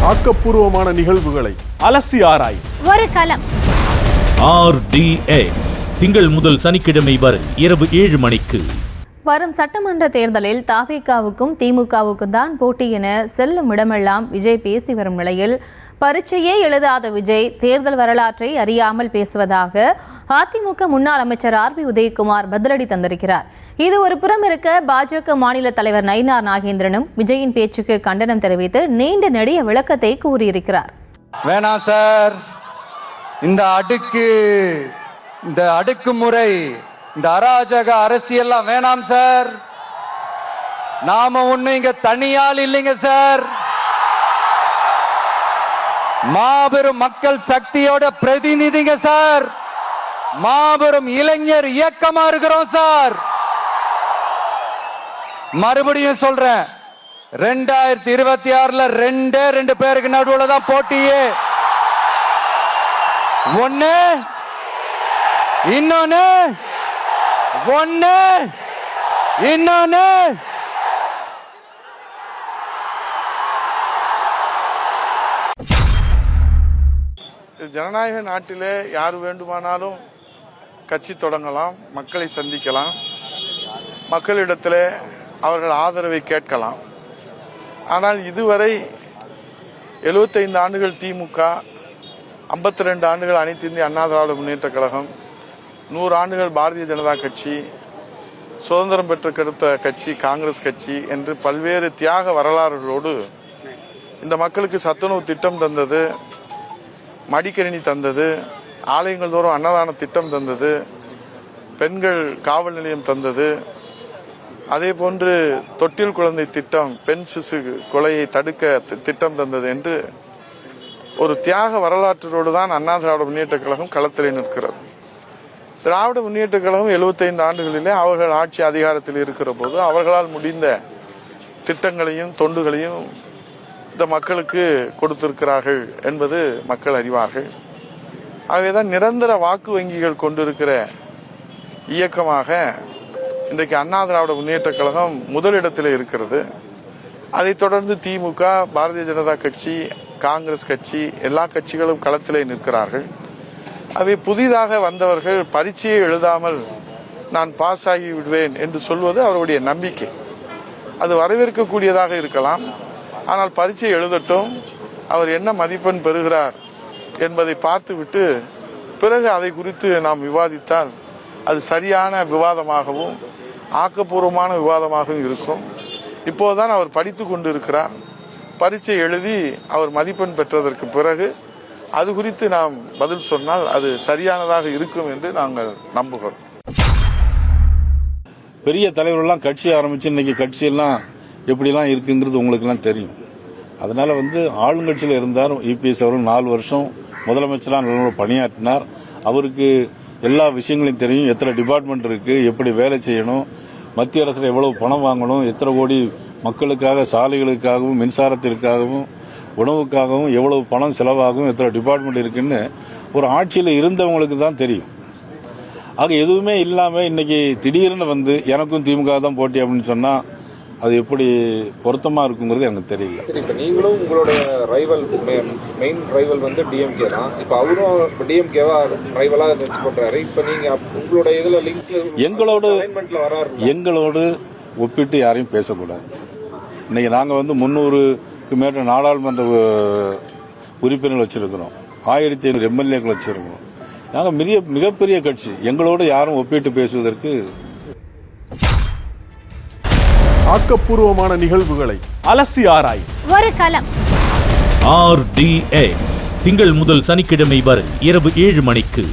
ஆக்கப்பூர்வமான நிகழ்வுகளை அலசி ஆராய் ஒரு களம். RDX திங்கள் முதல் சனிக்கிழமை வரை இரவு 7 மணிக்கு. வரும் சட்டமன்ற தேர்தலில் தவிகவுக்கும் திமுகவுக்கும் தான் போட்டி என செல்லும் இடமெல்லாம் விஜய் பேசி வரும் நிலையில் பரீட்சையே எழுதாத விஜய் தேர்தல் வரலாற்றை அறியாமல் பேசுவதாக அதிமுக முன்னாள் அமைச்சர் RB உதயகுமார் பதிலடி தந்திருக்கிறார். இது ஒரு புறம் இருக்க, பாஜக மாநில தலைவர் நயினார் நாகேந்திரனும் விஜயின் பேச்சுக்கு கண்டனம் தெரிவித்து நீண்ட நெடிய விளக்கத்தை கூறியிருக்கிறார். வேணாம் சார், இந்த அடுக்குமுறை, இந்த அராஜக அரசியல்லாம் வேணாம் சார். நாம ஒண்ணு இங்க தனியால் இல்லைங்க சார், மாபெரும் மக்கள் சக்தியோட பிரதிநிதிங்க சார், மாபெரும் இளைஞர் இயக்கமா இருக்கிறோம் சார். மறுபடியும் சொல்றேன், 2026 ரெண்டு பேருக்கு நடுவுல தான் போட்டியே. ஒன்னு இன்னொன்னு ஜனநாயக நாட்டிலே யார் வேண்டுமானாலும் கட்சி தொடங்கலாம், மக்களை சந்திக்கலாம், மக்களிடத்தில் அவர்கள் ஆதரவை கேட்கலாம். ஆனால் இதுவரை 75 ஆண்டுகள் திமுக, 52 ஆண்டுகள் அனைத்து இந்திய அண்ணா திராவிட முன்னேற்ற கழகம், 100 ஆண்டுகள் பாரதிய ஜனதா கட்சி, சுதந்திரம் பெற்ற கட்சி காங்கிரஸ் கட்சி என்று பல்வேறு தியாக வரலாறுகளோடு இந்த மக்களுக்கு சத்துணவு திட்டம் தந்தது, மடிக்கணினி தந்தது, ஆலயங்கள் தோறும் அன்னதான திட்டம் தந்தது, பெண்கள் காவல் நிலையம் தந்தது, அதே போன்று தொட்டில் குழந்தை திட்டம், பெண் சிசு கொலையை தடுக்க திட்டம் தந்தது என்று ஒரு தியாக வரலாற்றோடு தான் அண்ணா திராவிட முன்னேற்ற கழகம் களத்திலே நிற்கிறது. திராவிட முன்னேற்ற கழகம் 75 ஆண்டுகளிலே அவர்கள் ஆட்சி அதிகாரத்தில் இருக்கிற போது அவர்களால் முடிந்த திட்டங்களையும் தொண்டுகளையும் இந்த மக்களுக்கு கொடுத்திருக்கிறார்கள் என்பது மக்கள் அறிவார்கள். ஆகவேதான் நிரந்தர வாக்கு வங்கிகள் கொண்டிருக்கிற இயக்கமாக இன்றைக்கு அண்ணா திராவிட முன்னேற்ற கழகம் முதலிடத்தில் இருக்கிறது. அதைத் தொடர்ந்து திமுக, பாரதிய ஜனதா கட்சி, காங்கிரஸ் கட்சி, எல்லா கட்சிகளும் களத்திலே நிற்கிறார்கள். அவை புதிதாக வந்தவர்கள் பரீட்சையை எழுதாமல் நான் பாஸ் ஆகி விடுவேன் என்று சொல்வது அவருடைய நம்பிக்கை. அது வரவேற்கக்கூடியதாக இருக்கலாம். ஆனால் பரீட்சை எழுதட்டும், அவர் என்ன மதிப்பெண் பெறுகிறார் என்பதை பார்த்துவிட்டு பிறகு அதை குறித்து நாம் விவாதித்தால் அது சரியான விவாதமாகவும் ஆக்கப்பூர்வமான விவாதமாகவும் இருக்கும். இப்போதுதான் அவர் படித்து கொண்டிருக்கிறார். பரீட்சை எழுதி அவர் மதிப்பெண் பெற்றதற்கு பிறகு அது குறித்து நாம் பதில் சொன்னால் அது சரியானதாக இருக்கும் என்று நாங்கள் நம்புகிறோம். பெரிய தலைவர்கள்லாம் கட்சி ஆரம்பிச்சு இன்னைக்கு கட்சியெல்லாம் எப்படிலாம் இருக்குங்கிறது உங்களுக்கெல்லாம் தெரியும். அதனால ஆளுங்கட்சியில் இருந்தார் EPS அவர்கள் 4 வருஷம் முதலமைச்சராக நல்ல பணியாற்றினார். அவருக்கு எல்லா விஷயங்களையும் தெரியும். எத்தனை டிபார்ட்மெண்ட் இருக்கு, எப்படி வேலை செய்யணும், மத்திய அரசுல எவ்வளவு பணம் வாங்கணும், எத்தனை கோடி மக்களுக்காக சாலைகளுக்காகவும் மின்சாரத்திற்காகவும் உணவுக்காகவும் எவ்வளவு பணம் செலவாகும், எத்தனை டிபார்ட்மெண்ட் இருக்குன்னு ஒரு ஆட்சியில் இருந்தவங்களுக்கு தான் தெரியும். ஆக எதுவுமே இல்லாம இன்னைக்கு திடீர்னு எனக்கும் திமுக தான் போட்டி அப்படின்னு சொன்னா அது எப்படி பொருத்தமா இருக்குங்கிறது எனக்கு தெரியல. இப்ப நீங்களும் உங்களோட ரைவல், மெயின் ரைவல் DMK தான். இப்ப அவரும் DMKவா ரைவலா நினைச்சு பண்றாரு. இப்ப நீங்க உங்களோட இதுல லிங்க் எங்களோடு ஒப்பிட்டு யாரையும் பேசக்கூடாது. இன்னைக்கு நாங்க 300க்கு மேற்பட்ட நாடாளுமன்ற உறுப்பினர்கள் வச்சிருக்கிறோம், 1500 MLAக்கள் வச்சிருக்கிறோம். நாங்க மிகப்பெரிய கட்சி. எங்களோடு யாரும் ஒப்பிட்டு பேசுவதற்கு ஆக்கப்பூர்வமான நிகழ்வுகளை அலசி ஆராய் ஒரு களம். RDX திங்கள் முதல் சனிக்கிழமை வரை இரவு 7 மணிக்கு.